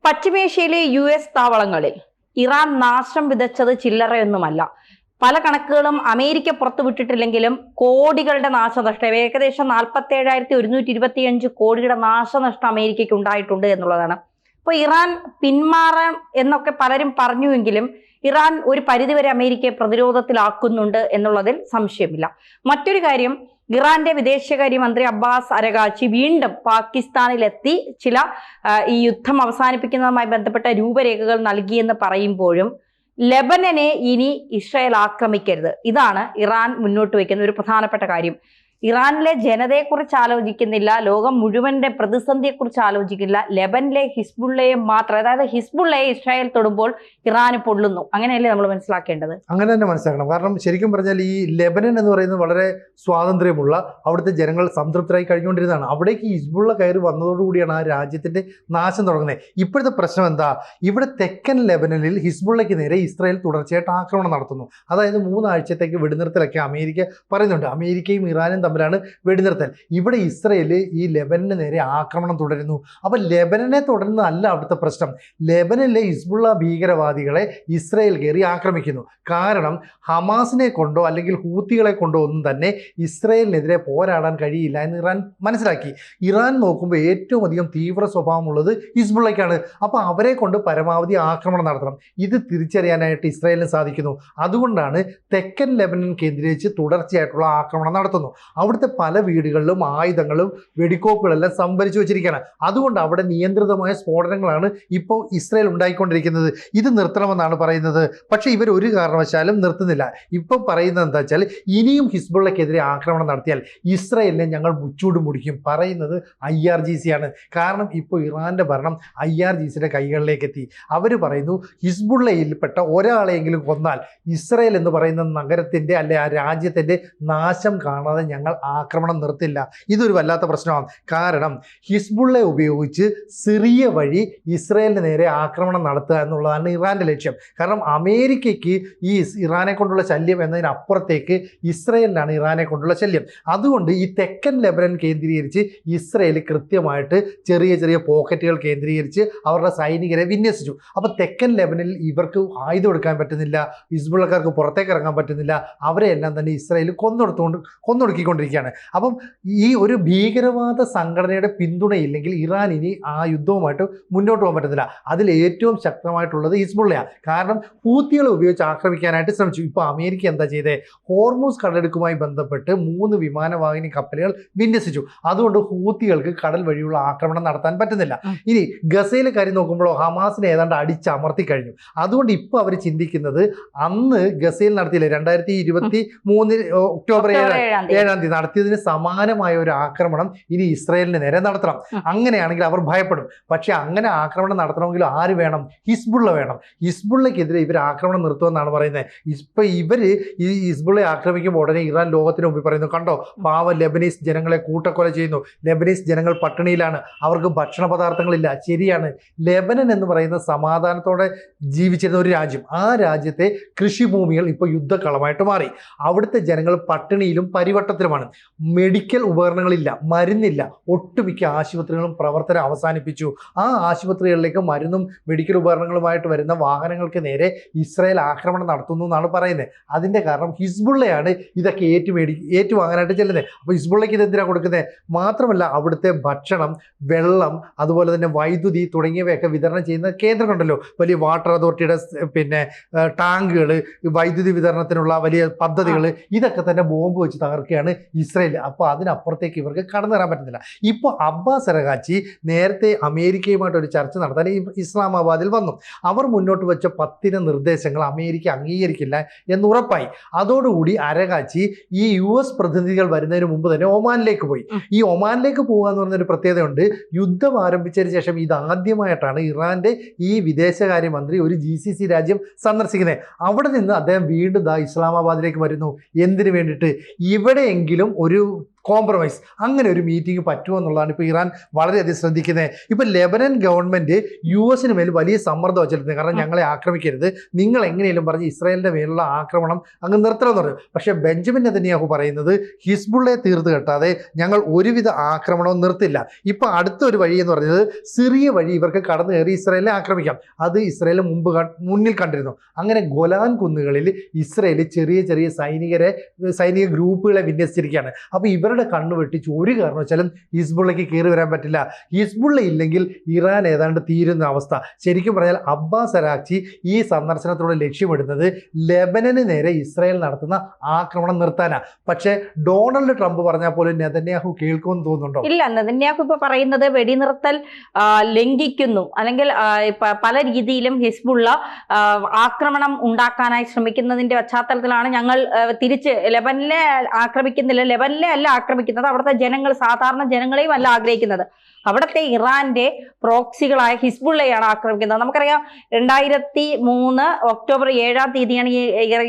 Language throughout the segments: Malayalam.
പശ്ചിമേഷ്യയിലെ US താവളങ്ങളിൽ ഇറാൻ നാശം വിതച്ചത് ചില്ലറയൊന്നുമല്ല. പല കണക്കുകളും അമേരിക്ക പുറത്തുവിട്ടിട്ടില്ലെങ്കിലും കോടികളുടെ നാശനഷ്ടം, ഏകദേശം 47,125 കോടിയുടെ നാശനഷ്ടം അമേരിക്കയ്ക്ക് ഉണ്ടായിട്ടുണ്ട് എന്നുള്ളതാണ്. അപ്പോൾ ഇറാൻ പിന്മാറാൻ എന്നൊക്കെ പലരും പറഞ്ഞുവെങ്കിലും ഇറാൻ ഒരു പരിധിവരെ അമേരിക്കയെ പ്രതിരോധത്തിലാക്കുന്നുണ്ട് എന്നുള്ളതിൽ സംശയമില്ല. മറ്റൊരു കാര്യം, ഇറാന്റെ വിദേശകാര്യമന്ത്രി അബ്ബാസ് അരഗാച്ചി വീണ്ടും പാകിസ്ഥാനിലെത്തി ചില ഈ യുദ്ധം അവസാനിപ്പിക്കുന്നതുമായി ബന്ധപ്പെട്ട രൂപരേഖകൾ നൽകിയെന്ന് പറയുമ്പോഴും ലെബനനെ ഇനി ഇസ്രായേൽ ആക്രമിക്കരുത്, ഇതാണ് ഇറാൻ മുന്നോട്ട് വയ്ക്കുന്ന ഒരു പ്രധാനപ്പെട്ട കാര്യം. ഇറാനിലെ ജനതയെക്കുറിച്ച് ആലോചിക്കുന്നില്ല, ലോകം മുഴുവന്റെ പ്രതിസന്ധിയെക്കുറിച്ച് ആലോചിക്കില്ല, ലെബനിലെ ഹിസ്ബുള്ളയെ മാത്രം, അതായത് ഹിസ്ബുള്ളയെ ഇസ്രായേൽ തൊടുമ്പോൾ ഇറാന് പൊള്ളുന്നു, അങ്ങനെയല്ലേ നമ്മൾ മനസ്സിലാക്കേണ്ടത്? അങ്ങനെ തന്നെ മനസ്സിലാക്കണം. കാരണം ശരിക്കും പറഞ്ഞാൽ ഈ ലെബനൻ എന്ന് പറയുന്നത് വളരെ സ്വാതന്ത്ര്യമുള്ള, അവിടുത്തെ ജനങ്ങൾ സംതൃപ്തരായി കഴിഞ്ഞുകൊണ്ടിരുന്നതാണ്. അവിടേക്ക് ഹിസ്ബുള്ള കയറി വന്നതോടുകൂടിയാണ് ആ രാജ്യത്തിന്റെ നാശം തുടങ്ങുന്നത്. ഇപ്പോഴത്തെ പ്രശ്നം എന്താ? ഇവിടെ തെക്കൻ ലെബനനിൽ ഹിസ്ബുള്ളയ്ക്ക് നേരെ ഇസ്രായേൽ തുടർച്ചയായിട്ട് ആക്രമണം നടത്തുന്നു. അതായത് 3 ആഴ്ചത്തേക്ക് വെടിനിർത്തലൊക്കെ അമേരിക്ക പറയുന്നുണ്ട്. അമേരിക്കയും ഇറാനും തമ്മിലാണ് വെടിനിർത്തൽ. ഇവിടെ ഇസ്രായേൽ ഈ ലെബനന് നേരെ ആക്രമണം തുടരുന്നു. അപ്പോൾ ലെബനനെ തുടരുന്നതല്ല അവിടുത്തെ പ്രശ്നം. ലെബനിലെ ഹിസ്ബുള്ള ഭീകരവാദികളെ ഇസ്രായേൽ കയറി ആക്രമിക്കുന്നു. കാരണം ഹമാസിനെ കൊണ്ടോ അല്ലെങ്കിൽ ഹൂത്തികളെ കൊണ്ടോ ഒന്നും തന്നെ ഇസ്രായേലിനെതിരെ പോരാടാൻ കഴിയില്ല എന്ന് ഇറാൻ മനസ്സിലാക്കി. ഇറാൻ നോക്കുമ്പോൾ ഏറ്റവും അധികം തീവ്ര സ്വഭാവമുള്ളത് ഹിസ്ബുള്ളയ്ക്കാണ്. അപ്പോൾ അവരെ കൊണ്ട് പരമാവധി ആക്രമണം നടത്തണം. ഇത് തിരിച്ചറിയാനായിട്ട് ഇസ്രായേലിന് സാധിക്കുന്നു. അതുകൊണ്ടാണ് തെക്കൻ ലെബനൻ കേന്ദ്രീകരിച്ച് തുടർച്ചയായിട്ടുള്ള ആക്രമണം നടത്തുന്നു. അവിടുത്തെ പല വീടുകളിലും ആയുധങ്ങളും വെടിക്കോപ്പുകളെല്ലാം സംഭരിച്ചു വെച്ചിരിക്കുകയാണ്. അതുകൊണ്ട് അവിടെ നിയന്ത്രിതമായ സ്ഫോടനങ്ങളാണ് ഇപ്പോൾ ഇസ്രായേൽ ഉണ്ടായിക്കൊണ്ടിരിക്കുന്നത്. ഇത് നിർത്തണമെന്നാണ് പറയുന്നത്. പക്ഷേ ഇവർ ഒരു കാരണവശാലും നിർത്തുന്നില്ല. ഇപ്പം പറയുന്നത് എന്താ വെച്ചാൽ, ഇനിയും ഹിസ്ബുള്ളയ്ക്കെതിരെ ആക്രമണം നടത്തിയാൽ ഇസ്രായേലിനെ ഞങ്ങൾ മുച്ചൂട് മുടിക്കും. പറയുന്നത് IRGC ആണ്. കാരണം ഇപ്പോൾ ഇറാന്റെ ഭരണം IRGCയുടെ കൈകളിലേക്ക് എത്തി. അവർ പറയുന്നു, ഹിസ്ബുള്ളയിൽപ്പെട്ട ഒരാളെയെങ്കിലും കൊന്നാൽ ഇസ്രായേൽ എന്ന് പറയുന്ന നഗരത്തിന്റെ അല്ലെ ആ രാജ്യത്തിന്റെ നാശം കാണാതെ ഞങ്ങൾ ആക്രമണം നിർത്തില്ല. ഇതൊരു വല്ലാത്ത പ്രശ്നമാണ്. കാരണം ഹിസ്ബുള്ളയെ ഉപയോഗിച്ച് സിറിയ വഴി ഇസ്രായേലിന് നേരെ ആക്രമണം നടത്തുക എന്നുള്ളതാണ് ഇറാന്റെ ലക്ഷ്യം. കാരണം അമേരിക്കയ്ക്ക് ഈ ഇറാനെ കൊണ്ടുള്ള ശല്യം എന്നതിനപ്പുറത്തേക്ക് ഇസ്രായേലിനാണ് ഇറാനെ കൊണ്ടുള്ള ശല്യം. അതുകൊണ്ട് ഈ തെക്കൻ ലെബനൻ കേന്ദ്രീകരിച്ച് ഇസ്രായേൽ കൃത്യമായിട്ട് ചെറിയ ചെറിയ പോക്കറ്റുകൾ കേന്ദ്രീകരിച്ച് അവരുടെ സൈനികരെ വിന്യസിച്ചു. അപ്പോൾ തെക്കൻ ലെബനിൽ ഇവർക്ക് ആയുധം എടുക്കാൻ പറ്റുന്നില്ല, ഹിസ്ബുള്ളക്കാർക്ക് പുറത്തേക്ക് ഇറങ്ങാൻ പറ്റുന്നില്ല. അവരെയെല്ലാം തന്നെ ഇസ്രായേൽ കൊന്നൊടുക്കിക്കൊണ്ടിരിക്കുകയാണ്. അപ്പം ഈ ഒരു ഭീകരവാദ സംഘടനയുടെ പിന്തുണയില്ലെങ്കിൽ ഇറാൻ ഇനി ആ യുദ്ധവുമായിട്ട് മുന്നോട്ട് പോകാൻ പറ്റത്തില്ല. അതിൽ ഏറ്റവും ശക്തമായിട്ടുള്ളത് ഹിസ്ബുള്ളയാണ്. കാരണം ഹൂത്തികളെ ഉപയോഗിച്ച് ആക്രമിക്കാനായിട്ട് ശ്രമിച്ചു. ഇപ്പോൾ അമേരിക്ക എന്താ ചെയ്തേ? ഹോർമൂസ് കടലെടുക്കുമായി ബന്ധപ്പെട്ട് 3 വിമാനവാഹിനി കപ്പലുകൾ വിന്യസിച്ചു. അതുകൊണ്ട് ഹൂത്തികൾക്ക് കടൽ വഴിയുള്ള ആക്രമണം നടത്താൻ പറ്റുന്നില്ല. ഇനി ഗസയിലെ കാര്യം നോക്കുമ്പോഴോ ഹമാസിനെ ഏതാണ്ട് അടിച്ചമർത്തി കഴിഞ്ഞു. അതുകൊണ്ട് ഇപ്പോൾ അവർ ചിന്തിക്കുന്നത്, അന്ന് ഗസയിൽ നടത്തിയില്ലേ 2023 ഒക്ടോബർ 7 തീയതി നടത്തിയതിന് സമാനമായ ഒരു ആക്രമണം ഇനി ഇസ്രായേലിന് നേരെ നടത്തണം. അങ്ങനെയാണെങ്കിൽ അവർ ഭയപ്പെടും. പക്ഷെ അങ്ങനെ ആക്രമണം നടത്തണമെങ്കിൽ ആര് വേണം? ഹിസ്ബുള്ള വേണം. ഹിസ്ബുള്ളയ്ക്കെതിരെ ഇവർ ആക്രമണം നിർത്തുമെന്നാണ് പറയുന്നത്. ഇപ്പം ഇവർ ഈ ഹിസ്ബുള്ളയെ ആക്രമിക്കുമ്പോൾ ഉടനെ ഇറാൻ ലോകത്തിന് മുമ്പിൽ പറയുന്നു, കണ്ടോ പാവം ലെബനീസ് ജനങ്ങളെ കൂട്ടക്കൊല ചെയ്യുന്നു, ലെബനീസ് ജനങ്ങൾ പട്ടിണിയിലാണ്, അവർക്ക് ഭക്ഷണ പദാർത്ഥങ്ങളില്ല. ശരിയാണ്, ലെബനൻ എന്ന് പറയുന്ന സമാധാനത്തോടെ ജീവിച്ചിരുന്ന ഒരു രാജ്യം. ആ രാജ്യത്തെ കൃഷിഭൂമികൾ ഇപ്പോൾ യുദ്ധക്കളമായിട്ട് മാറി. അവിടുത്തെ ജനങ്ങൾ പട്ടിണിയിലും പരിവട്ടത്തിലുമാണ്. മെഡിക്കൽ ഉപകരണങ്ങളില്ല, മരുന്നില്ല. ഒട്ടുമിക്ക ആശുപത്രികളും പ്രവർത്തനം അവസാനിപ്പിച്ചു. ആ ആശുപത്രികളിലേക്ക് മരുന്നും മെഡിക്കൽ ഉപകരണങ്ങളുമായിട്ട് വരുന്ന വാഹനങ്ങൾക്ക് നേരെ ഇസ്രായേൽ ആക്രമണം നടത്തുന്നു എന്നാണ് പറയുന്നത്. അതിൻ്റെ കാരണം ഹിസ്ബുള്ളയാണ് ഇതൊക്കെ ഏറ്റുവാങ്ങാനായിട്ട് ചെല്ലുന്നത്. അപ്പോൾ ഹിസ്ബുള്ളയ്ക്ക് ഇതെന്തിനാണ് കൊടുക്കുന്നത്? മാത്രമല്ല അവിടുത്തെ ഭക്ഷണം, വെള്ളം, അതുപോലെ തന്നെ വൈദ്യുതി തുടങ്ങിയവയൊക്കെ വിതരണം ചെയ്യുന്ന കേന്ദ്രങ്ങളുണ്ടല്ലോ, വലിയ വാട്ടർ അതോറിറ്റിയുടെ ടാങ്കുകൾ, വൈദ്യുതി വിതരണത്തിനുള്ള വലിയ പദ്ധതികൾ, ഇതൊക്കെ തന്നെ ബോംബ് വെച്ച് തകർക്കുകയാണ് ഇസ്രായേൽ. അപ്പോൾ അതിനപ്പുറത്തേക്ക് ഇവർക്ക് കടന്നു വരാൻ പറ്റുന്നില്ല. ഇപ്പോൾ അബ്ബാസ് അരഗാച്ചി നേരത്തെ അമേരിക്കയുമായിട്ട് ഒരു ചർച്ച നടത്താൻ ഇസ്ലാമാബാദിൽ വന്നു. അവർ മുന്നോട്ട് വെച്ച 10 നിർദ്ദേശങ്ങൾ അമേരിക്ക അംഗീകരിക്കില്ല എന്ന് ഉറപ്പായി. അതോടുകൂടി അരഗാച്ചി ഈ US പ്രതിനിധികൾ വരുന്നതിന് മുമ്പ് തന്നെ ഒമാനിലേക്ക് പോയി. ഈ ഒമാനിലേക്ക് പോകുക എന്ന് പറഞ്ഞൊരു പ്രത്യേകതയുണ്ട്. യുദ്ധം ആരംഭിച്ചതിന് ശേഷം ഇതാദ്യമായിട്ടാണ് ഇറാന്റെ ഈ വിദേശകാര്യമന്ത്രി ഒരു GCC രാജ്യം സന്ദർശിക്കുന്നത്. അവിടെ നിന്ന് അദ്ദേഹം വീണ്ടും ഇസ്ലാമാബാദിലേക്ക് വരുന്നു. എന്തിനു വേണ്ടിയിട്ട്? ഇവിടെയെങ്കിലും ഒരു കോംപ്രമൈസ്, അങ്ങനെ ഒരു മീറ്റിംഗ് പറ്റുമോ എന്നുള്ളതാണ് ഇപ്പോൾ ഇറാൻ വളരെയധികം ശ്രദ്ധിക്കുന്നത്. ഇപ്പോൾ ലെബനൻ ഗവൺമെൻറ് US മേൽ വലിയ സമ്മർദ്ദം വച്ചിരുന്നത്. കാരണം ഞങ്ങളെ ആക്രമിക്കരുത്, നിങ്ങൾ എങ്ങനെയും പറഞ്ഞ് ഇസ്രായേലിൻ്റെ മേലുള്ള ആക്രമണം അങ്ങ് നിർത്തണമെന്ന് പറയും. പക്ഷേ ബെഞ്ചമിൻ നെതന്യാഹു പറയുന്നത് ഹിസ്ബുള്ളയെ തീർത്ത് കെട്ടാതെ ഞങ്ങൾ ഒരുവിധ ആക്രമണവും നിർത്തില്ല. ഇപ്പോൾ അടുത്തൊരു വഴി എന്ന് പറയുന്നത് സിറിയ വഴി ഇവർക്ക് കടന്നു കയറി ഇസ്രായേലിനെ ആക്രമിക്കാം. അത് ഇസ്രായേൽ മുന്നിൽ കണ്ടിരുന്നു. അങ്ങനെ ഗോലാൻ കുന്നുകളിൽ ഇസ്രായേൽ ചെറിയ ചെറിയ സൈനിക ഗ്രൂപ്പുകളെ വിന്യസിച്ചിരിക്കുകയാണ്. അപ്പോൾ ഇവരുടെ കണ്ണു വെട്ടിച്ച് ഒരു കാരണവശാലും ഹിസ്ബുള്ളയ്ക്ക് കയറി വരാൻ പറ്റില്ല. ഹിസ്ബുള്ള ഇല്ലെങ്കിൽ ഇറാൻ ഏതാണ്ട് തീരുന്ന അവസ്ഥ. ശരിക്കും പറഞ്ഞാൽ അബ്ബാസ് അരാക്ചി ഈ സന്ദർശനത്തോടെ ലക്ഷ്യമിടുന്നത് ലെബനന് നേരെ ഇസ്രായേൽ നടത്തുന്ന ആക്രമണം നിർത്താനാണ്. പക്ഷേ ഡൊണാൾഡ് ട്രംപ് പറഞ്ഞാൽ പോലും നെതന്യാഹു കേൾക്കുമെന്ന് തോന്നുന്നുണ്ടോ? ഇല്ല, നെതന്യാഹു ഇപ്പൊ പറയുന്നത് വെടിനിർത്തൽ ലംഘിക്കുന്നു, അല്ലെങ്കിൽ പല രീതിയിലും ഹിസ്ബുള്ള ആക്രമണം ഉണ്ടാക്കാനായി ശ്രമിക്കുന്നതിന്റെ പശ്ചാത്തലത്തിലാണ് ഞങ്ങൾ തിരിച്ച് ലെബനിലെ ആക്രമിക്കുന്നില്ല. ലെബനിലെ അല്ല ആക്രമിക്കുന്നത്, അവിടുത്തെ ജനങ്ങൾ, സാധാരണ ജനങ്ങളെയും അല്ല ആഗ്രഹിക്കുന്നത്. അവിടുത്തെ ഇറാന്റെ പ്രോക്സികളായ ഹിസ്ബുള്ളയാണ് ആക്രമിക്കുന്നത്. നമുക്കറിയാം 2003 ഒക്ടോബർ 7-ാം തീയതിയാണ് ഈ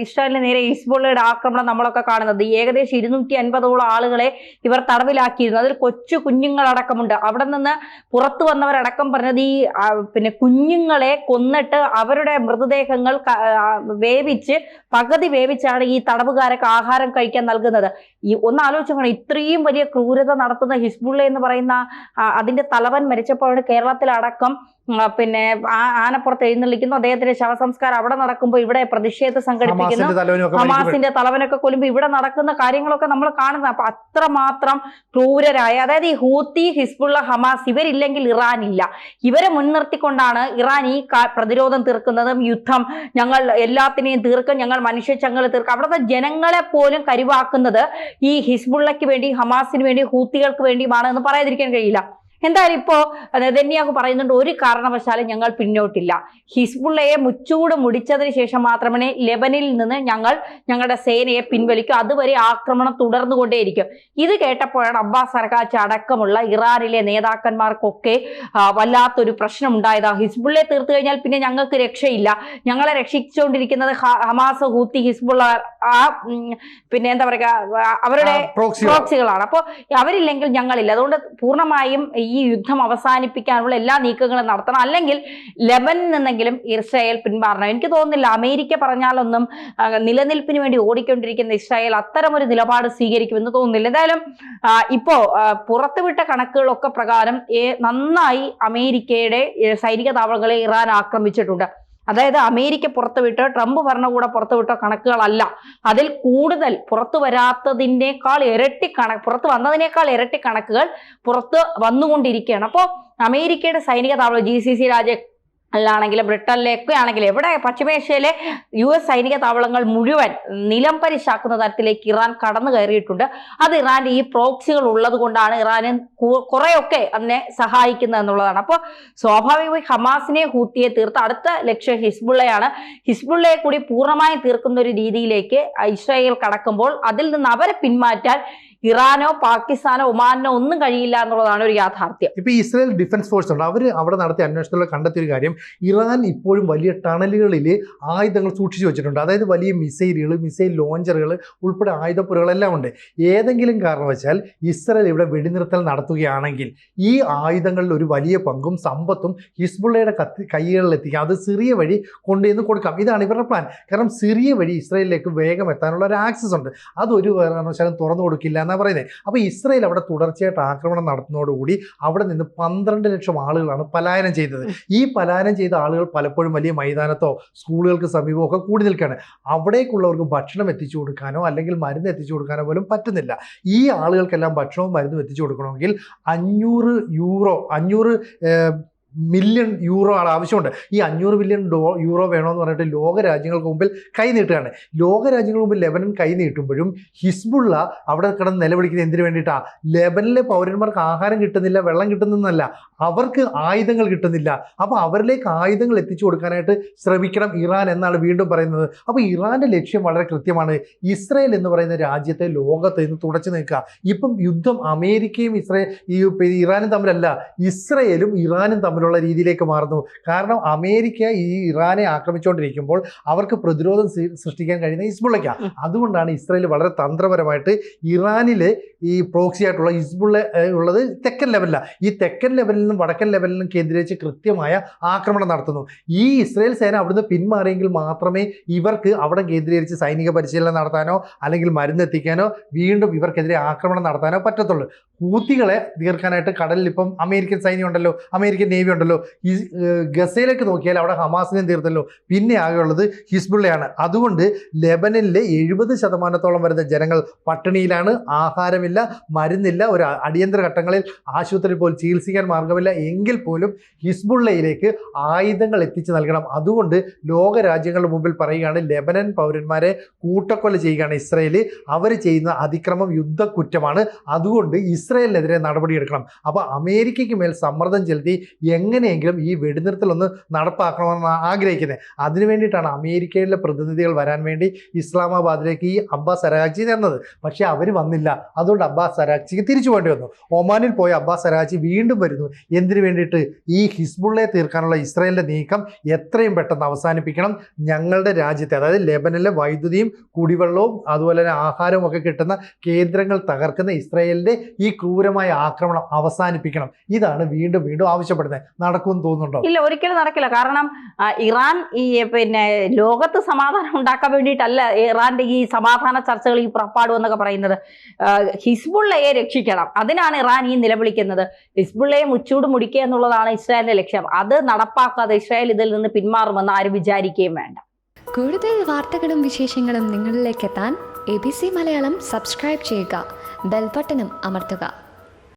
ഇസ്രായേലിന് നേരെ ഹിസ്ബുള്ളയുടെ ആക്രമണം നമ്മളൊക്കെ കാണുന്നത്. ഏകദേശം 250ഓളം ആളുകളെ ഇവർ തടവിലാക്കിയിരുന്നു. അതിൽ കൊച്ചു കുഞ്ഞുങ്ങളടക്കമുണ്ട്. അവിടെ നിന്ന് പുറത്തു വന്നവരടക്കം പറഞ്ഞത് ഈ കുഞ്ഞുങ്ങളെ കൊന്നിട്ട് അവരുടെ മൃതദേഹങ്ങൾ പകുതി വേവിച്ചാണ് ഈ തടവുകാരൊക്കെ ആഹാരം കഴിക്കാൻ നൽകുന്നത്. ഒന്ന് ആലോചിക്കണം, ഇത്രയും വലിയ ക്രൂരത നടത്തുന്ന ഹിസ്ബുള്ള എന്ന് പറയുന്ന അതിന്റെ തലവൻ മരിച്ചപ്പോഴാണ് കേരളത്തിലടക്കം ആനപ്പുറത്ത് എഴുന്നള്ളിക്കുന്നു. അദ്ദേഹത്തിന്റെ ശവസംസ്കാരം അവിടെ നടക്കുമ്പോൾ ഇവിടെ പ്രതിഷേധം സംഘടിപ്പിക്കുന്നു. ഹമാസിന്റെ തലവനൊക്കെ കൊല്ലുമ്പോൾ ഇവിടെ നടക്കുന്ന കാര്യങ്ങളൊക്കെ നമ്മൾ കാണുന്നത്. അപ്പൊ അത്രമാത്രം ക്രൂരരായ, അതായത് ഈ ഹൂത്തി, ഹിസ്ബുള്ള, ഹമാസ് ഇവരില്ലെങ്കിൽ ഇറാൻ ഇല്ല. ഇവരെ മുൻനിർത്തിക്കൊണ്ടാണ് ഇറാൻ ഈ പ്രതിരോധം തീർക്കുന്നതും യുദ്ധം ഞങ്ങൾ എല്ലാത്തിനെയും തീർക്കും, ഞങ്ങൾ മനുഷ്യച്ചങ്ങൾ തീർക്കും. അവിടുത്തെ ജനങ്ങളെ പോലും കരുവാക്കുന്നത് ഈ ഹിസ്ബുള്ളയ്ക്ക് വേണ്ടി, ഹമാസിന് വേണ്ടി, ഹൂത്തികൾക്ക് വേണ്ടിയുമാണ് എന്ന് പറയാതിരിക്കാൻ കഴിയില്ല. എന്തായാലും ഇപ്പോ നെതന്യാഹു പറയുന്നുണ്ട്, ഒരു കാരണവശാലും ഞങ്ങൾ പിന്നോട്ടില്ല. ഹിസ്ബുള്ളയെ മുച്ചൂട് മുടിച്ചതിന് ശേഷം മാത്രമേ ലെബനിൽ നിന്ന് ഞങ്ങളുടെ സേനയെ പിൻവലിക്കും, അതുവരെ ആക്രമണം തുടർന്നുകൊണ്ടേയിരിക്കും. ഇത് കേട്ടപ്പോഴാണ് അബ്ബാസ് അരാക്ചി അടക്കമുള്ള ഇറാനിലെ നേതാക്കന്മാർക്കൊക്കെ വല്ലാത്തൊരു പ്രശ്നം ഉണ്ടായത്. ഹിസ്ബുള്ളയെ തീർത്തു കഴിഞ്ഞാൽ പിന്നെ ഞങ്ങൾക്ക് രക്ഷയില്ല, ഞങ്ങളെ രക്ഷിച്ചുകൊണ്ടിരിക്കുന്നത് ഹമാസ്, ഹൂത്തി, ഹിസ്ബുള്ള, എന്താ പറയുക, അവരുടെ പ്രോക്സികളാണ്. അപ്പോൾ അവരില്ലെങ്കിൽ ഞങ്ങളില്ല. അതുകൊണ്ട് പൂർണ്ണമായും ഈ യുദ്ധം അവസാനിപ്പിക്കാനുള്ള എല്ലാ നീക്കങ്ങളും നടത്തണം, അല്ലെങ്കിൽ ലെബനിൽ നിന്നെങ്കിലും ഇസ്രായേൽ പിന്മാറണം. എനിക്ക് തോന്നുന്നില്ല അമേരിക്ക പറഞ്ഞാലൊന്നും നിലനിൽപ്പിന് വേണ്ടി ഓടിക്കൊണ്ടിരിക്കുന്ന ഇസ്രായേൽ അത്തരമൊരു നിലപാട് സ്വീകരിക്കുമെന്ന് തോന്നുന്നില്ല. എന്തായാലും ഇപ്പോ പുറത്തുവിട്ട കണക്കുകളൊക്കെ പ്രകാരം നന്നായി അമേരിക്കയുടെ സൈനിക താവളങ്ങളെ ഇറാൻ ആക്രമിച്ചിട്ടുണ്ട്. അതായത് അമേരിക്ക പുറത്തുവിട്ടോ ട്രംപ് ഭരണകൂടം പുറത്തുവിട്ടോ കണക്കുകളല്ല, അതിൽ കൂടുതൽ പുറത്തു വരാത്തതിനേക്കാൾ പുറത്തു വന്നതിനേക്കാൾ ഇരട്ടി കണക്കുകൾ പുറത്ത് വന്നുകൊണ്ടിരിക്കുകയാണ്. അപ്പോൾ അമേരിക്കയുടെ സൈനിക താവളം GCC ാണെങ്കിലും ബ്രിട്ടനിലേക്ക് ആണെങ്കിലും എവിടെ പശ്ചിമേഷ്യയിലെ US സൈനിക താവളങ്ങൾ മുഴുവൻ നിലം പരിശാക്കുന്ന തരത്തിലേക്ക് ഇറാൻ കടന്നു കയറിയിട്ടുണ്ട്. അത് ഇറാന്റെ ഈ പ്രോക്സികൾ ഉള്ളത് കൊണ്ടാണ് ഇറാന് കുറെയൊക്കെ അതിനെ സഹായിക്കുന്നത് എന്നുള്ളതാണ്. അപ്പോൾ സ്വാഭാവികമായി ഹമാസിനെ, ഹൂത്തിയെ തീർത്ത് അടുത്ത ലക്ഷ്യം ഹിസ്ബുള്ളയാണ്. ഹിസ്ബുള്ളയെ കൂടി പൂർണ്ണമായും തീർക്കുന്ന ഒരു രീതിയിലേക്ക് ഇസ്രായേൽ കടക്കുമ്പോൾ അതിൽ നിന്ന് അവരെ പിന്മാറ്റാൻ ഇറാനോ പാകിസ്ഥാനോ ഒമാനോ ഒന്നും കഴിയില്ല എന്നുള്ളതാണ് ഒരു യാഥാർത്ഥ്യം. ഇപ്പൊ ഇസ്രായേൽ ഡിഫൻസ് ഫോഴ്സ് ഉണ്ട്, അവർ അവിടെ നടത്തിയ അന്വേഷണത്തിൽ കണ്ടെത്തിയ ഒരു കാര്യം, ഇറാൻ ഇപ്പോഴും വലിയ ടണലുകളിൽ ആയുധങ്ങൾ സൂക്ഷിച്ചു വെച്ചിട്ടുണ്ട്. അതായത് വലിയ മിസൈൽ ലോഞ്ചറുകൾ ഉൾപ്പെടെ ആയുധപ്പുരകളെല്ലാം ഉണ്ട്. ഏതെങ്കിലും കാരണവശാൽ ഇസ്രായേൽ ഇവിടെ വെടിനിർത്തൽ നടത്തുകയാണെങ്കിൽ ഈ ആയുധങ്ങളിൽ ഒരു വലിയ പങ്കും സമ്പത്തും ഹിസ്ബുള്ളയുടെ കൈകളിൽ എത്തിക്കാം. അത് സിറിയ വഴി കൊണ്ടുവന്ന് കൊടുക്കാം. ഇതാണ് ഇവരുടെ പ്ലാൻ. കാരണം സിറിയ വഴി ഇസ്രായേലിലേക്ക് വേഗം എത്താനുള്ള ഒരു ആക്സസ് ഉണ്ട്. അതൊരു കാരണവശാലും തുറന്നു കൊടുക്കില്ല എന്നാണ് പറയുന്നത്. അപ്പോൾ ഇസ്രായേൽ അവിടെ തുടർച്ചയായിട്ട് ആക്രമണം നടത്തുന്നതോടുകൂടി അവിടെ നിന്ന് 12 ലക്ഷം ആളുകളാണ് പലായനം ചെയ്തത്. ഈ പലായനം ചെയ്ത ആളുകൾ പലപ്പോഴും വലിയ മൈതാനത്തോ സ്കൂളുകൾക്ക് സമീപമോ ഒക്കെ കൂടി നിൽക്കുകയാണ്. അവിടേക്കുള്ളവർക്ക് ഭക്ഷണം എത്തിച്ചു കൊടുക്കാനോ അല്ലെങ്കിൽ മരുന്ന് എത്തിച്ചു കൊടുക്കാനോ പോലും പറ്റുന്നില്ല. ഈ ആളുകൾക്കെല്ലാം ഭക്ഷണവും മരുന്നും എത്തിച്ചു കൊടുക്കണമെങ്കിൽ 500 മില്യൺ യൂറോ ആണ് ആവശ്യമുണ്ട്. ഈ 500 മില്യൺ യൂറോ വേണമെന്ന് പറഞ്ഞിട്ട് ലോകരാജ്യങ്ങൾക്ക് മുമ്പിൽ കൈ നീട്ടുകയാണ്. ലോകരാജ്യങ്ങൾക്ക് മുമ്പിൽ ലെബനൻ കൈ നീട്ടുമ്പോഴും ഹിസ്ബുള്ള അവിടെ കിടന്ന് നിലവിളിക്കുന്നത് എന്തിനു വേണ്ടിയിട്ടാണ്? ലെബനിലെ പൗരന്മാർക്ക് ആഹാരം കിട്ടുന്നില്ല, വെള്ളം കിട്ടുന്നല്ല, അവർക്ക് ആയുധങ്ങൾ കിട്ടുന്നില്ല. അപ്പോൾ അവരിലേക്ക് ആയുധങ്ങൾ എത്തിച്ചു കൊടുക്കാനായിട്ട് ശ്രമിക്കണം ഇറാൻ എന്നാണ് വീണ്ടും പറയുന്നത്. അപ്പോൾ ഇറാന്റെ ലക്ഷ്യം വളരെ കൃത്യമാണ്. ഇസ്രായേൽ എന്ന് പറയുന്ന രാജ്യത്തെ ലോകത്ത് നിന്ന് തുടച്ചു നീക്കുക. ഇപ്പം യുദ്ധം അമേരിക്കയും ഇറാനും തമ്മിലല്ല, ഇസ്രായേലും ഇറാനും തമ്മിലുള്ള രീതിയിലേക്ക് മാറുന്നു. കാരണം അമേരിക്ക ഈ ഇറാനെ ആക്രമിച്ചുകൊണ്ടിരിക്കുമ്പോൾ അവർക്ക് പ്രതിരോധം സൃഷ്ടിക്കാൻ കഴിയുന്ന ഹിസ്ബുള്ളയ്ക്കാണ്. അതുകൊണ്ടാണ് ഇസ്രായേൽ വളരെ തന്ത്രപരമായിട്ട് ഇറാനിലെ ഈ പ്രോക്സി ആയിട്ടുള്ള ഹിസ്ബുള്ള ഉള്ളത് തെക്കൻ ലെവലിലാണ്. ഈ തെക്കൻ ലെവലിൽ നിന്നും വടക്കൻ ലെവലിൽ നിന്നും കേന്ദ്രീകരിച്ച് കൃത്യമായ ആക്രമണം നടത്തുന്നു. ഈ ഇസ്രായേൽ സേന അവിടുന്ന് പിന്മാറിയെങ്കിൽ മാത്രമേ ഇവർക്ക് അവിടെ കേന്ദ്രീകരിച്ച് സൈനിക പരിശീലനം നടത്താനോ അല്ലെങ്കിൽ മരുന്നെത്തിക്കാനോ വീണ്ടും ഇവർക്കെതിരെ ആക്രമണം നടത്താനോ പറ്റത്തുള്ളൂ. ഹൂത്തികളെ തീർക്കാനായിട്ട് കടലിൽ ഇപ്പം അമേരിക്കൻ സൈന്യം ഉണ്ടല്ലോ, അമേരിക്കൻ നേവി ഉണ്ടല്ലോ. ഈ ഗസയിലേക്ക് നോക്കിയാൽ അവിടെ ഹമാസിനെയും തീർത്തല്ലോ. പിന്നെ ആകെയുള്ളത് ഹിസ്ബുള്ളയാണ്. അതുകൊണ്ട് ലെബനനിലെ 70% വരുന്ന ജനങ്ങൾ പട്ടിണിയിലാണ്. ആഹാരമില്ല, മരുന്നില്ല, ഒരു അടിയന്തര ഘട്ടങ്ങളിൽ ആശുപത്രിയിൽ പോലും ചികിത്സിക്കാൻ മാർഗമില്ല. എങ്കിൽ പോലും ഹിസ്ബുള്ളയിലേക്ക് ആയുധങ്ങൾ എത്തിച്ചു നൽകണം. അതുകൊണ്ട് ലോകരാജ്യങ്ങളുടെ മുമ്പിൽ പറയുകയാണ്, ലെബനൻ പൗരന്മാരെ കൂട്ടക്കൊല ചെയ്യുകയാണ് ഇസ്രായേൽ. അവർ ചെയ്യുന്ന അതിക്രമം യുദ്ധക്കുറ്റമാണ്. അതുകൊണ്ട് ഇസ്രായേലിനെതിരെ നടപടിയെടുക്കണം. അപ്പോൾ അമേരിക്കയ്ക്ക് മേൽ സമ്മർദ്ദം ചെലുത്തി എങ്ങനെയെങ്കിലും ഈ വെടിനിർത്തലൊന്ന് നടപ്പാക്കണമെന്ന് ആഗ്രഹിക്കുന്നത്. അതിനു വേണ്ടിയിട്ടാണ് അമേരിക്കയിലെ പ്രതിനിധികൾ വരാൻ വേണ്ടി ഇസ്ലാമാബാദിലേക്ക് ഈ അബ്ബാസ് അരാഗ്ചി ചെന്നത്. പക്ഷേ അവർ വന്നില്ല. അതുകൊണ്ട് അബ്ബാസ് അരാഗ്ചിക്ക് തിരിച്ചു വേണ്ടി വന്നു. ഒമാനിൽ പോയ അബ്ബാസ് അരാഗ്ചി വീണ്ടും വരുന്നു. എന്തിനു വേണ്ടിയിട്ട്? ഈ ഹിസ്ബുള്ളയെ തീർക്കാനുള്ള ഇസ്രായേലിൻ്റെ നീക്കം എത്രയും പെട്ടെന്ന് അവസാനിപ്പിക്കണം. ഞങ്ങളുടെ രാജ്യത്തെ, അതായത് ലെബനനിലെ വൈദ്യുതിയും കുടിവെള്ളവും അതുപോലെ തന്നെ ആഹാരവും ഒക്കെ കിട്ടുന്ന കേന്ദ്രങ്ങൾ തകർക്കുന്ന ഇസ്രായേലിൻ്റെ ഈ ക്രൂരമായ ആക്രമണം അവസാനിപ്പിക്കണം. ഇതാണ് വീണ്ടും വീണ്ടും ആവശ്യപ്പെടുന്നത്. നടക്കുമെന്ന് തോന്നുന്നുണ്ടോ? ഇല്ല, ഒരിക്കലും നടക്കില്ല. കാരണം ഇറാൻ ഈ ലോകത്ത് സമാധാനം ഉണ്ടാക്കാൻ വേണ്ടിയിട്ടല്ല ഇറാന്റെ ഈ സമാധാന ചർച്ചകൾ, ഈ പുറപ്പാടും എന്നൊക്കെ പറയുന്നത്. ഹിസ്ബുള്ളയെ രക്ഷിക്കണം, അതിനാണ് ഇറാൻ ഈ നിലവിളിക്കുന്നത്. ഹിസ്ബുള്ളയെ മുച്ചൂട് മുടിക്കുക എന്നുള്ളതാണ് ഇസ്രായേലിന്റെ ലക്ഷ്യം. അത് നടപ്പാക്കാതെ ഇസ്രായേൽ ഇതിൽ നിന്ന് പിന്മാറുമെന്ന് ആരും വിചാരിക്കുകയും വേണ്ട. കൂടുതൽ വാർത്തകളും വിശേഷങ്ങളും നിങ്ങളിലേക്ക് എത്താൻ ABC മലയാളം സബ്സ്ക്രൈബ് ചെയ്യുക, ബെൽ ബട്ടണും അമർത്തുക.